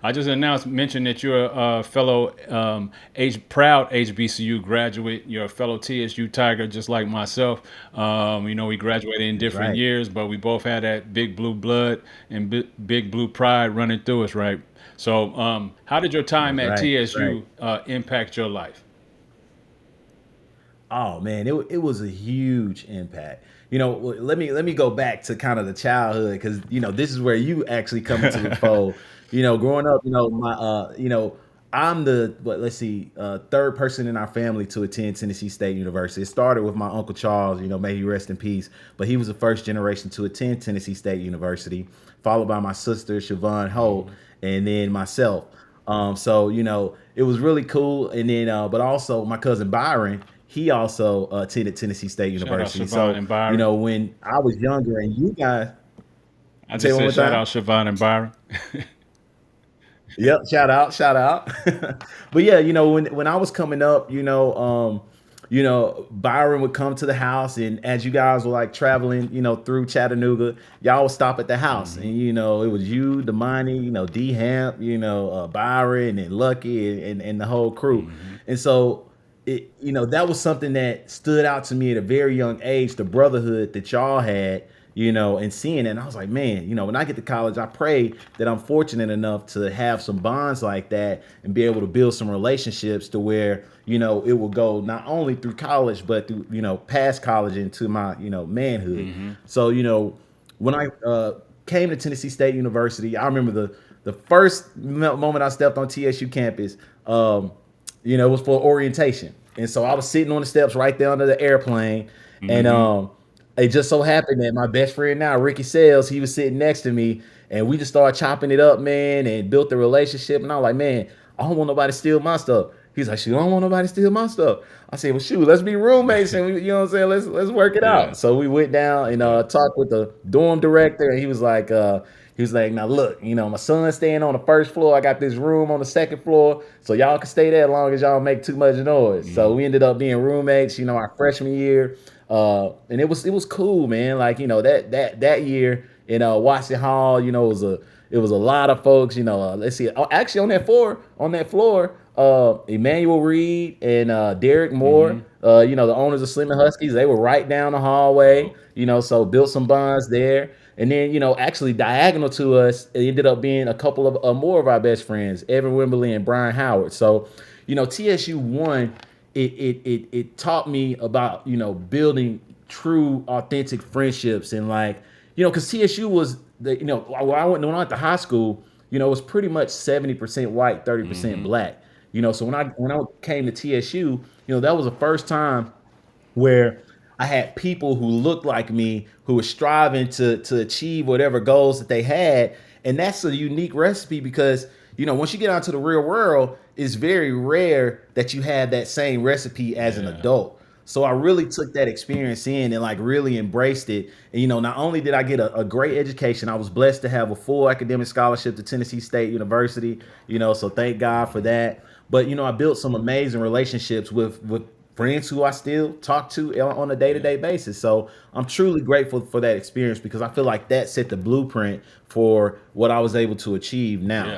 I just mentioned that you're a fellow proud HBCU graduate. You're a fellow TSU Tiger, just like myself. We graduated in That's different right. years, but we both had that big blue blood and big blue pride running through us, right? So, how did your time That's at right. That's right. TSU impact your life? Oh man, it was a huge impact. Let me go back to kind of the childhood because this is where you actually come into the fold. Growing up, my I'm the what let's see, third person in our family to attend Tennessee State University. It started with my uncle Charles, may he rest in peace, but he was the first generation to attend Tennessee State University, followed by my sister Siobhan Holt, Hmm. and then myself. So it was really cool. And then, but also my cousin Byron, he also attended Tennessee State Shout out University. Siobhan So and Byron. when I was younger, and you guys, I say just it one said more shout time. out Siobhan and Byron. Yep, shout out, shout out. But yeah, when I was coming up, Byron would come to the house, and as you guys were like traveling, through Chattanooga, y'all would stop at the house, and Hmm. it was you, Damani, D Hamp, Byron and Lucky, and the whole crew, Hmm. and so that was something that stood out to me at a very young age, the brotherhood that y'all had, and seeing it. And I was like, man, when I get to college, I pray that I'm fortunate enough to have some bonds like that and be able to build some relationships to where, it will go not only through college, but through, past college into my, manhood. Hmm. So, when I came to Tennessee State University, I remember the first moment I stepped on TSU campus, it was for orientation. And so I was sitting on the steps right there under the airplane. And Hmm. it just so happened that my best friend now, Ricky Sales, he was sitting next to me. And we just started chopping it up, man, and built a relationship. And I was like, man, I don't want nobody to steal my stuff. He's like, shoot, I don't want nobody to steal my stuff. I said, well, shoot, let's be roommates, and you know what I'm saying? Let's work it Yeah, out. So we went down that's and dope. talked with the dorm director, and he was like, now look, my son's staying on the first floor. I got this room on the second floor, so y'all can stay there as long as y'all make too much noise. So Hmm. we ended up being roommates, our freshman year, and it was cool, man. Like that year in Washington Hall, it was a lot of folks. Let's see, actually on that floor, Emmanuel Reed and Derek Moore, Hmm. the owners of Slim and Huskies, they were right down the hallway. Dope. So built some bonds there. And then, actually diagonal to us, it ended up being a couple of more of our best friends, Evan Wimberly and Brian Howard. So, TSU one, it taught me about building true, authentic friendships and like, because TSU was when I went to high school, it was pretty much 70% white, 30% Hmm. black. So when I came to TSU, that was the first time where I had people who looked like me who were striving to achieve whatever goals that they had. And that's a unique recipe because, once you get out to the real world, it's very rare that you have that same recipe as an Yeah. adult. So I really took that experience in and like really embraced it. And not only did I get a great education, I was blessed to have a full academic scholarship to Tennessee State University. So thank God for Hmm. that. But I built some amazing relationships with friends who I still talk to on a day to Yeah. day basis. So I'm truly grateful for that experience because I feel like that set the blueprint for what I was able to achieve now. Yeah.